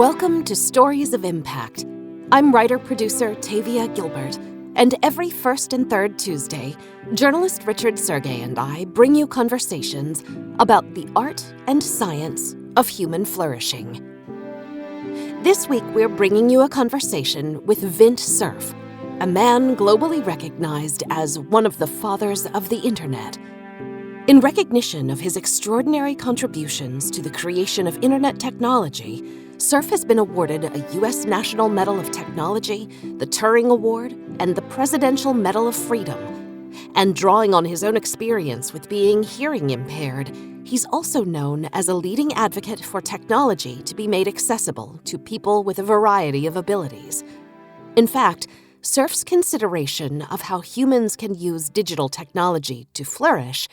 Welcome to Stories of Impact. I'm writer-producer Tavia Gilbert, and every first and third Tuesday, journalist Richard Sergey and I bring you conversations about the art and science of human flourishing. This week, we're bringing you a conversation with Vint Cerf, a man globally recognized as one of the fathers of the Internet. In recognition of his extraordinary contributions to the creation of Internet technology, Cerf has been awarded a U.S. National Medal of Technology, the Turing Award, and the Presidential Medal of Freedom. And drawing on his own experience with being hearing impaired, he's also known as a leading advocate for technology to be made accessible to people with a variety of abilities. In fact, Cerf's consideration of how humans can use digital technology to flourish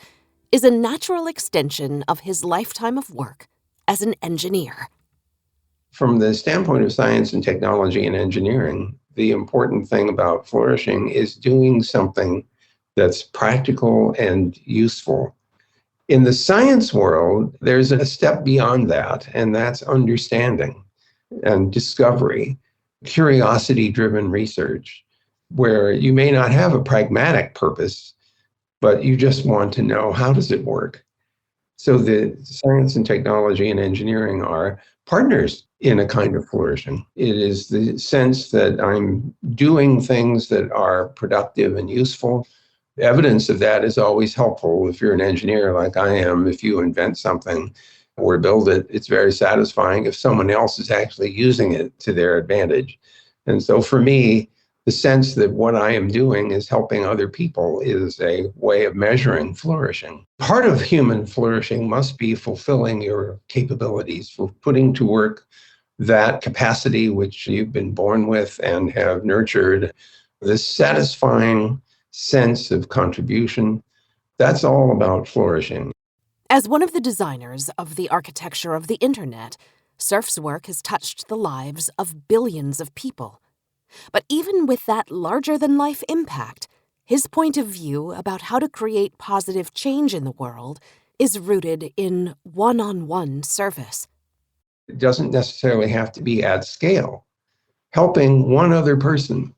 is a natural extension of his lifetime of work as an engineer. From the standpoint of science and technology and engineering, the important thing about flourishing is doing something that's practical and useful. In the science world, there's a step beyond that, and that's understanding and discovery, curiosity-driven research, where you may not have a pragmatic purpose, but you just want to know, how does it work? So the science and technology and engineering are partners in a kind of flourishing. It is the sense that I'm doing things that are productive and useful. Evidence of that is always helpful. If you're an engineer like I am, if you invent something or build it, it's very satisfying if someone else is actually using it to their advantage. And so for me, the sense that what I am doing is helping other people is a way of measuring flourishing. Part of human flourishing must be fulfilling your capabilities, for putting to work that capacity which you've been born with and have nurtured, this satisfying sense of contribution. That's all about flourishing. As one of the designers of the architecture of the Internet, Cerf's work has touched the lives of billions of people. But even with that larger-than-life impact, his point of view about how to create positive change in the world is rooted in one-on-one service. It doesn't necessarily have to be at scale. Helping one other person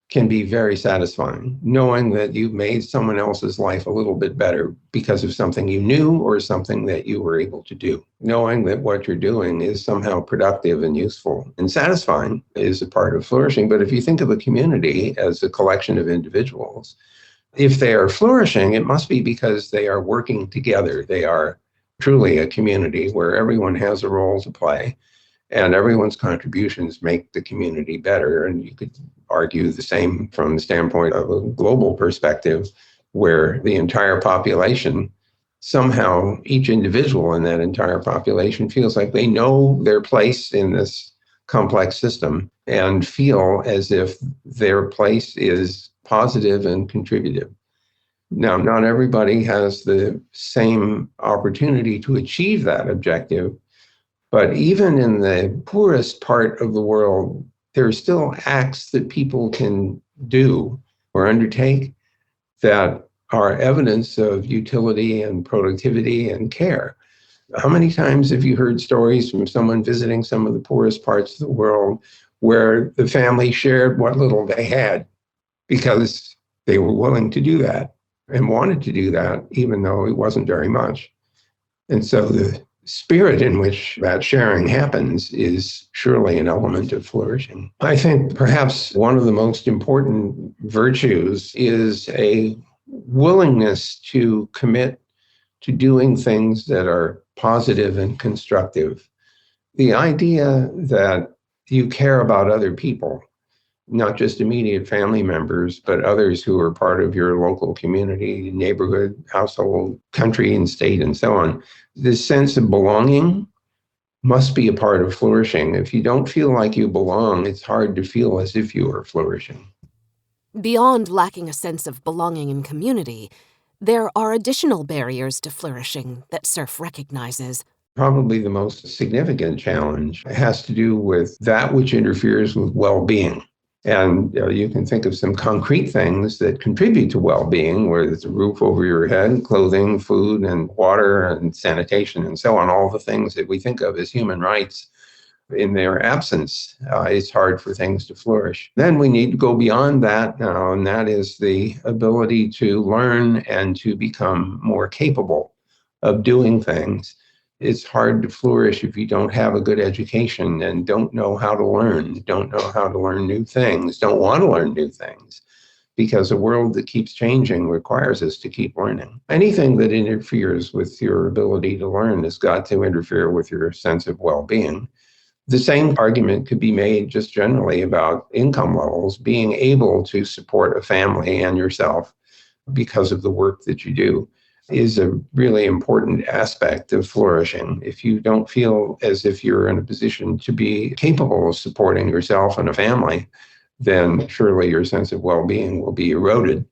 can be very satisfying, knowing that you've made someone else's life a little bit better because of something you knew or something that you were able to do. Knowing that what you're doing is somehow productive and useful and satisfying is a part of flourishing. But if you think of a community as a collection of individuals, if they are flourishing, it must be because they are working together. They are truly a community where everyone has a role to play and everyone's contributions make the community better. And you could argue the same from the standpoint of a global perspective, where the entire population, somehow each individual in that entire population feels like they know their place in this complex system and feel as if their place is positive and contributive. Now, not everybody has the same opportunity to achieve that objective, but even in the poorest part of the world, there are still acts that people can do or undertake that are evidence of utility and productivity and care. How many times have you heard stories from someone visiting some of the poorest parts of the world where the family shared what little they had because they were willing to do that and wanted to do that, even though it wasn't very much? And so the spirit in which that sharing happens is surely an element of flourishing. I think perhaps one of the most important virtues is a willingness to commit to doing things that are positive and constructive. The idea that you care about other people, not just immediate family members, but others who are part of your local community, neighborhood, household, country, and state, and so on. This sense of belonging must be a part of flourishing. If you don't feel like you belong, it's hard to feel as if you are flourishing. Beyond lacking a sense of belonging in community, there are additional barriers to flourishing that Cerf recognizes. Probably the most significant challenge has to do with that which interferes with well-being. And you can think of some concrete things that contribute to well-being, whether it's a roof over your head, clothing, food, and water, and sanitation, and so on, all the things that we think of as human rights. In their absence, it's hard for things to flourish. Then we need to go beyond that now, and that is the ability to learn and to become more capable of doing things. It's hard to flourish if you don't have a good education and don't know how to learn, don't know how to learn new things, don't want to learn new things, because a world that keeps changing requires us to keep learning. Anything that interferes with your ability to learn has got to interfere with your sense of well-being. The same argument could be made just generally about income levels, being able to support a family and yourself because of the work that you do is a really important aspect of flourishing. If you don't feel as if you're in a position to be capable of supporting yourself and a family, then surely your sense of well-being will be eroded.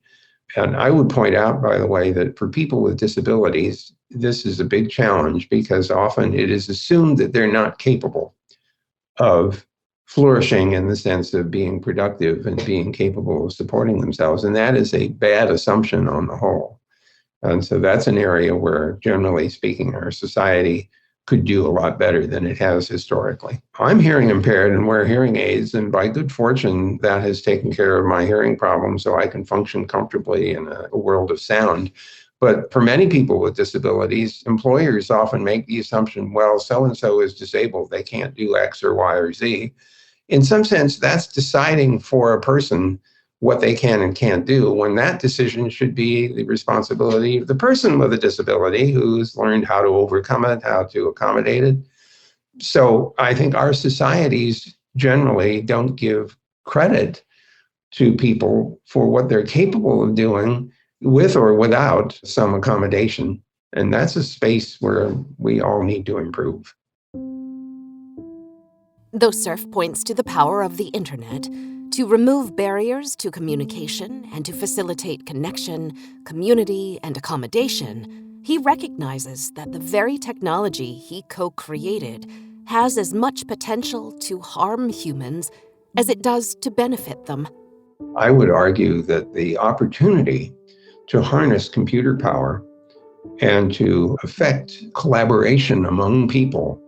And I would point out, by the way, that for people with disabilities, this is a big challenge because often it is assumed that they're not capable of flourishing in the sense of being productive and being capable of supporting themselves. And that is a bad assumption on the whole. And so that's an area where, generally speaking, our society could do a lot better than it has historically. I'm hearing impaired and wear hearing aids, and by good fortune, that has taken care of my hearing problem so I can function comfortably in a world of sound. But for many people with disabilities, employers often make the assumption, well, so-and-so is disabled, they can't do X or Y or Z. In some sense, that's deciding for a person what they can and can't do, when that decision should be the responsibility of the person with a disability who's learned how to overcome it, how to accommodate it. So I think our societies generally don't give credit to people for what they're capable of doing with or without some accommodation. And that's a space where we all need to improve. Though Cerf points to the power of the internet to remove barriers to communication and to facilitate connection, community, and accommodation, he recognizes that the very technology he co-created has as much potential to harm humans as it does to benefit them. I would argue that the opportunity to harness computer power and to affect collaboration among people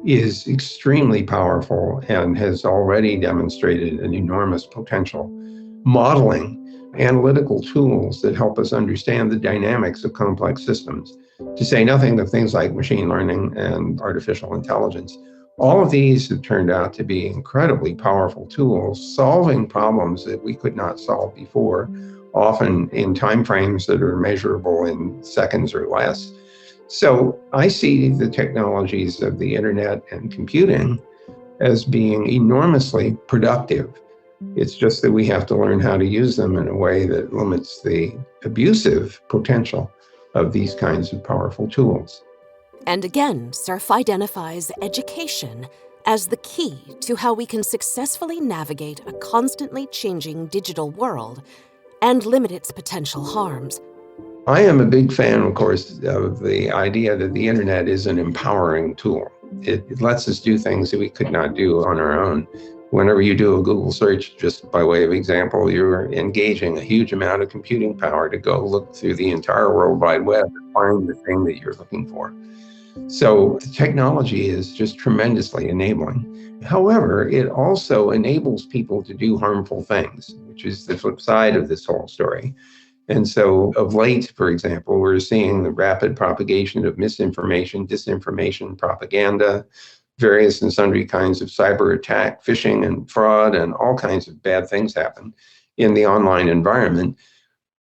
is extremely powerful and has already demonstrated an enormous potential. Modeling analytical tools that help us understand the dynamics of complex systems, to say nothing of things like machine learning and artificial intelligence. All of these have turned out to be incredibly powerful tools, solving problems that we could not solve before, often in timeframes that are measurable in seconds or less. So I see the technologies of the internet and computing as being enormously productive. It's just that we have to learn how to use them in a way that limits the abusive potential of these kinds of powerful tools. And again, Cerf identifies education as the key to how we can successfully navigate a constantly changing digital world and limit its potential harms. I am a big fan, of course, of the idea that the internet is an empowering tool. It lets us do things that we could not do on our own. Whenever you do a Google search, just by way of example, you're engaging a huge amount of computing power to go look through the entire World Wide Web and find the thing that you're looking for. So the technology is just tremendously enabling. However, it also enables people to do harmful things, which is the flip side of this whole story. And so of late, for example, we're seeing the rapid propagation of misinformation, disinformation, propaganda, various and sundry kinds of cyber attack, phishing and fraud, and all kinds of bad things happen in the online environment.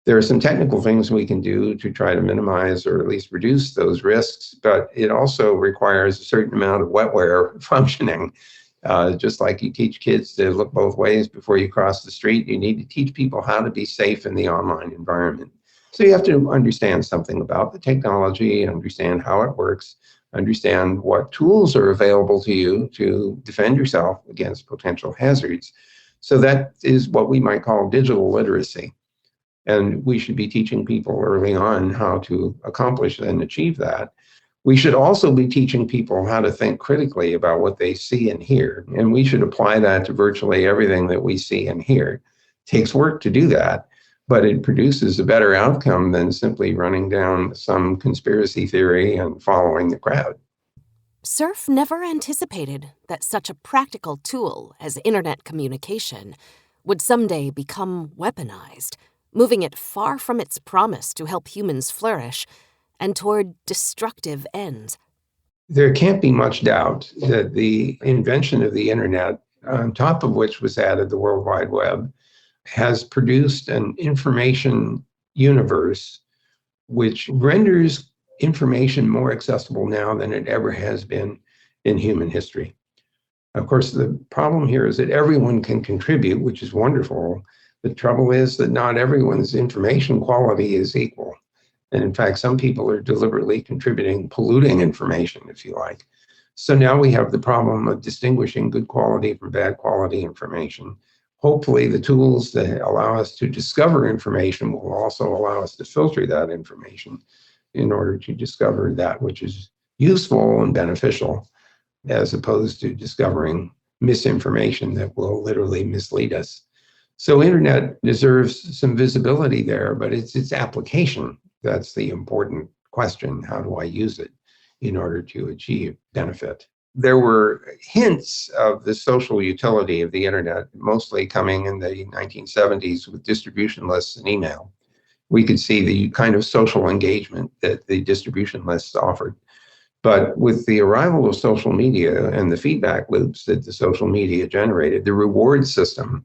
There are some technical things we can do to try to minimize or at least reduce those risks, but it also requires a certain amount of wetware functioning. Just like you teach kids to look both ways before you cross the street, you need to teach people how to be safe in the online environment. So you have to understand something about the technology, understand how it works, understand what tools are available to you to defend yourself against potential hazards. So that is what we might call digital literacy. And we should be teaching people early on how to accomplish and achieve that. We should also be teaching people how to think critically about what they see and hear. And we should apply that to virtually everything that we see and hear. It takes work to do that, but it produces a better outcome than simply running down some conspiracy theory and following the crowd. Cerf never anticipated that such a practical tool as internet communication would someday become weaponized, moving it far from its promise to help humans flourish and toward destructive ends. There can't be much doubt that the invention of the internet, on top of which was added the World Wide Web, has produced an information universe which renders information more accessible now than it ever has been in human history. Of course, the problem here is that everyone can contribute, which is wonderful. The trouble is that not everyone's information quality is equal. And in fact, some people are deliberately contributing polluting information, if you like. So now we have the problem of distinguishing good quality from bad quality information. Hopefully, the tools that allow us to discover information will also allow us to filter that information in order to discover that which is useful and beneficial, as opposed to discovering misinformation that will literally mislead us. So internet deserves some visibility there, but it's its application that's the important question. How do I use it in order to achieve benefit? There were hints of the social utility of the internet, mostly coming in the 1970s with distribution lists and email. We could see the kind of social engagement that the distribution lists offered. But with the arrival of social media and the feedback loops that the social media generated, the reward system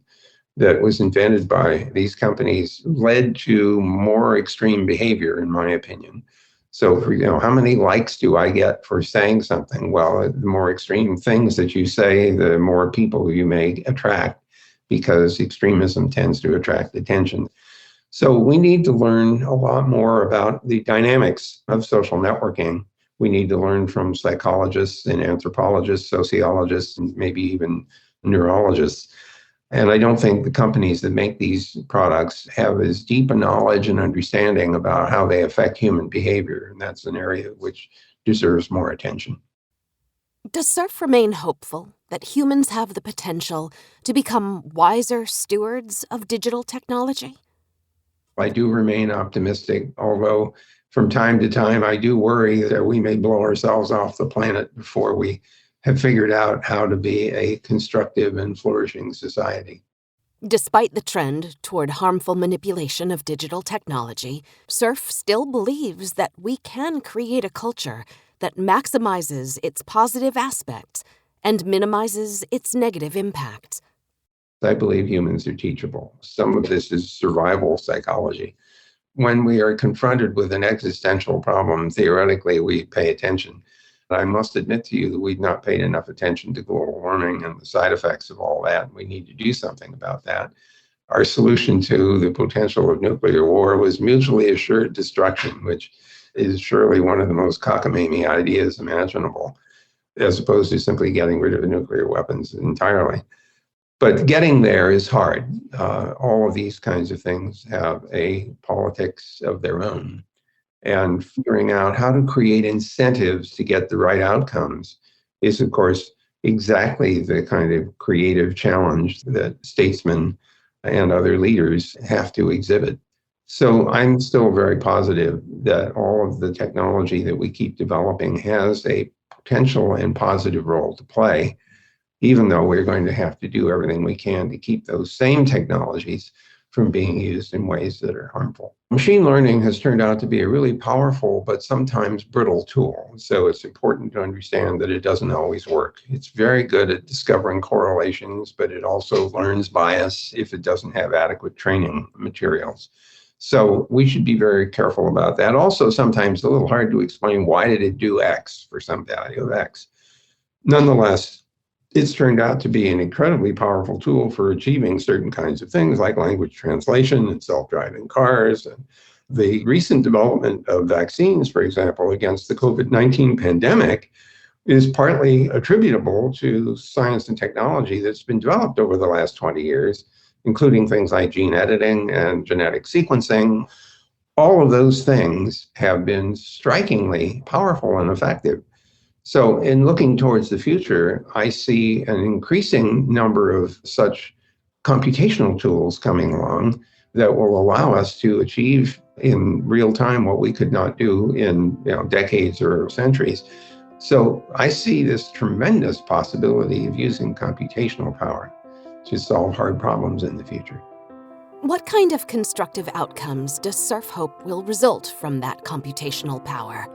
that was invented by these companies led to more extreme behavior, in my opinion. So, how many likes do I get for saying something? Well, the more extreme things that you say, the more people you may attract, because extremism tends to attract attention. So we need to learn a lot more about the dynamics of social networking. We need to learn from psychologists and anthropologists, sociologists, and maybe even neurologists. And I don't think the companies that make these products have as deep a knowledge and understanding about how they affect human behavior. And that's an area which deserves more attention. Does Cerf remain hopeful that humans have the potential to become wiser stewards of digital technology? I do remain optimistic, although from time to time I do worry that we may blow ourselves off the planet before we have figured out how to be a constructive and flourishing society. Despite the trend toward harmful manipulation of digital technology, Cerf still believes that we can create a culture that maximizes its positive aspects and minimizes its negative impacts. I believe humans are teachable. Some of this is survival psychology. When we are confronted with an existential problem, theoretically, we pay attention. I must admit to you that we've not paid enough attention to global warming and the side effects of all that. We need to do something about that. Our solution to the potential of nuclear war was mutually assured destruction, which is surely one of the most cockamamie ideas imaginable, as opposed to simply getting rid of the nuclear weapons entirely. But getting there is hard. All of these kinds of things have a politics of their own. And figuring out how to create incentives to get the right outcomes is, of course, exactly the kind of creative challenge that statesmen and other leaders have to exhibit. So I'm still very positive that all of the technology that we keep developing has a potential and positive role to play, even though we're going to have to do everything we can to keep those same technologies from being used in ways that are harmful. Machine learning has turned out to be a really powerful but sometimes brittle tool. So it's important to understand that it doesn't always work. It's very good at discovering correlations, but it also learns bias if it doesn't have adequate training materials. So we should be very careful about that. Also, sometimes a little hard to explain why did it do X for some value of X. Nonetheless, it's turned out to be an incredibly powerful tool for achieving certain kinds of things like language translation and self-driving cars. And the recent development of vaccines, for example, against the COVID-19 pandemic is partly attributable to science and technology that's been developed over the last 20 years, including things like gene editing and genetic sequencing. All of those things have been strikingly powerful and effective. So in looking towards the future, I see an increasing number of such computational tools coming along that will allow us to achieve in real time what we could not do in decades or centuries. So I see this tremendous possibility of using computational power to solve hard problems in the future. What kind of constructive outcomes does Cerf hope will result from that computational power?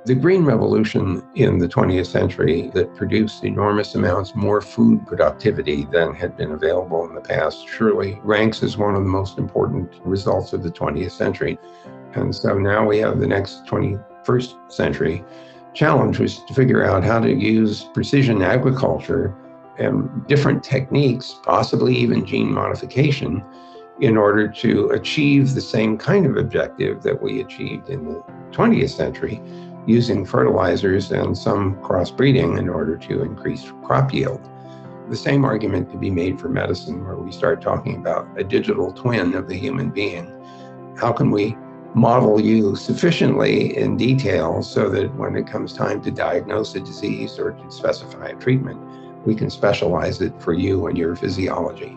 The green revolution in the 20th century that produced enormous amounts more food productivity than had been available in the past surely ranks as one of the most important results of the 20th century. And so now we have the next 21st century challenge, was to figure out how to use precision agriculture and different techniques, possibly even gene modification, in order to achieve the same kind of objective that we achieved in the 20th century, using fertilizers and some crossbreeding in order to increase crop yield. The same argument could be made for medicine, where we start talking about a digital twin of the human being. How can we model you sufficiently in detail so that when it comes time to diagnose a disease or to specify a treatment, we can specialize it for you and your physiology?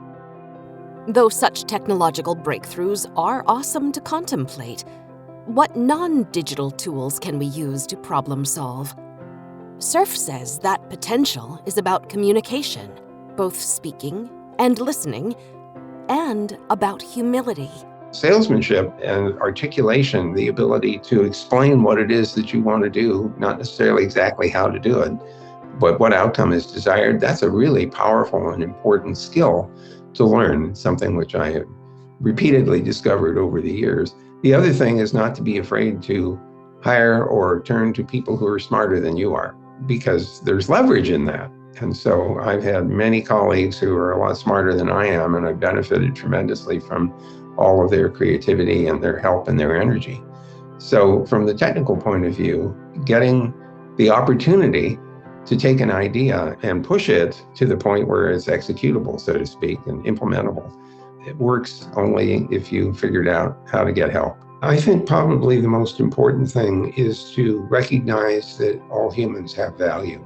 Though such technological breakthroughs are awesome to contemplate, what non-digital tools can we use to problem solve? Cerf says that potential is about communication, both speaking and listening, and about humility. Salesmanship and articulation, the ability to explain what it is that you want to do, not necessarily exactly how to do it, but what outcome is desired, that's a really powerful and important skill to learn, something which I have repeatedly discovered over the years. The other thing is not to be afraid to hire or turn to people who are smarter than you are, because there's leverage in that. And so I've had many colleagues who are a lot smarter than I am, and I've benefited tremendously from all of their creativity and their help and their energy. So from the technical point of view, getting the opportunity to take an idea and push it to the point where it's executable, so to speak, and implementable, it works only if you figured out how to get help. I think probably the most important thing is to recognize that all humans have value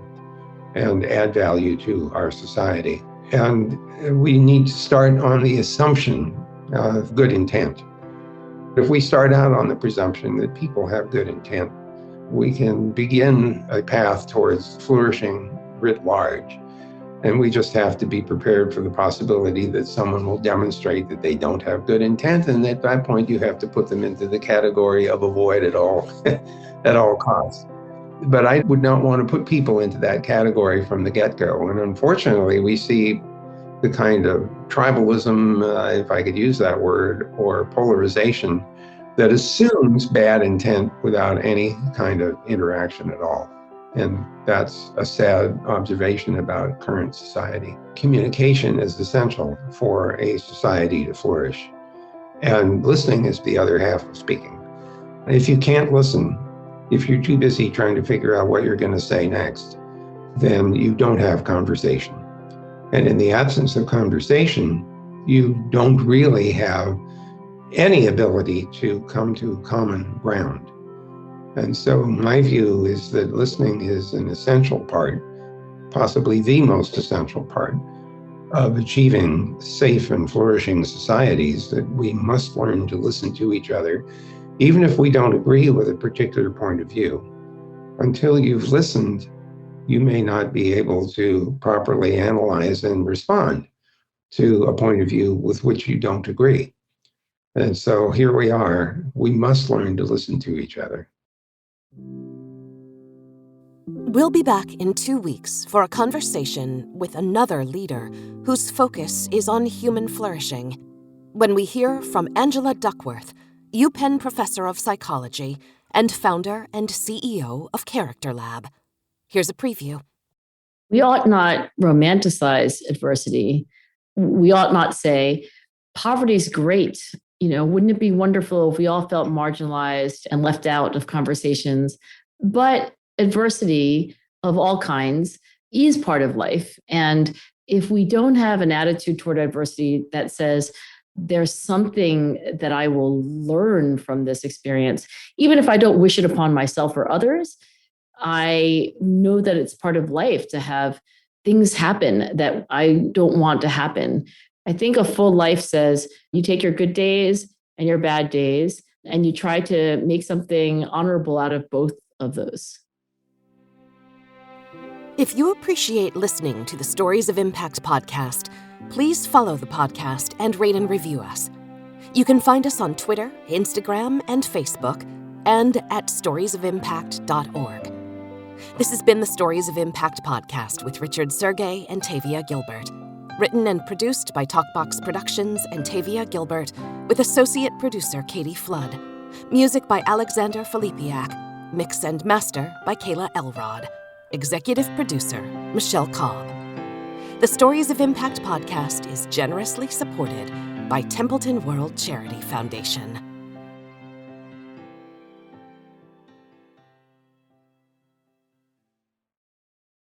and add value to our society. And we need to start on the assumption of good intent. If we start out on the presumption that people have good intent, we can begin a path towards flourishing writ large. And we just have to be prepared for the possibility that someone will demonstrate that they don't have good intent. And at that point, you have to put them into the category of avoid at all, at all costs. But I would not want to put people into that category from the get-go. And unfortunately, we see the kind of tribalism, if I could use that word, or polarization that assumes bad intent without any kind of interaction at all. And that's a sad observation about current society. Communication is essential for a society to flourish. And listening is the other half of speaking. If you can't listen, if you're too busy trying to figure out what you're going to say next, then you don't have conversation. And in the absence of conversation, you don't really have any ability to come to common ground. And so my view is that listening is an essential part, possibly the most essential part, of achieving safe and flourishing societies, that we must learn to listen to each other, even if we don't agree with a particular point of view. Until you've listened, you may not be able to properly analyze and respond to a point of view with which you don't agree. And so here we are. We must learn to listen to each other. We'll be back in 2 weeks for a conversation with another leader whose focus is on human flourishing, when we hear from Angela Duckworth, UPenn Professor of Psychology and founder and CEO of Character Lab. Here's a preview. We ought not romanticize adversity. We ought not say, poverty is great. Wouldn't it be wonderful if we all felt marginalized and left out of conversations? But adversity of all kinds is part of life. And if we don't have an attitude toward adversity that says, there's something that I will learn from this experience, even if I don't wish it upon myself or others, I know that it's part of life to have things happen that I don't want to happen. I think a full life says you take your good days and your bad days, and you try to make something honorable out of both of those. If you appreciate listening to the Stories of Impact podcast, please follow the podcast and rate and review us. You can find us on Twitter, Instagram, and Facebook, and at storiesofimpact.org. This has been the Stories of Impact podcast with Richard Sergey and Tavia Gilbert. Written and produced by Talkbox Productions and Tavia Gilbert, with associate producer Katie Flood. Music by Alexander Filipiak. Mix and master by Kayla Elrod. Executive producer Michelle Cobb. The Stories of Impact podcast is generously supported by Templeton World Charity Foundation.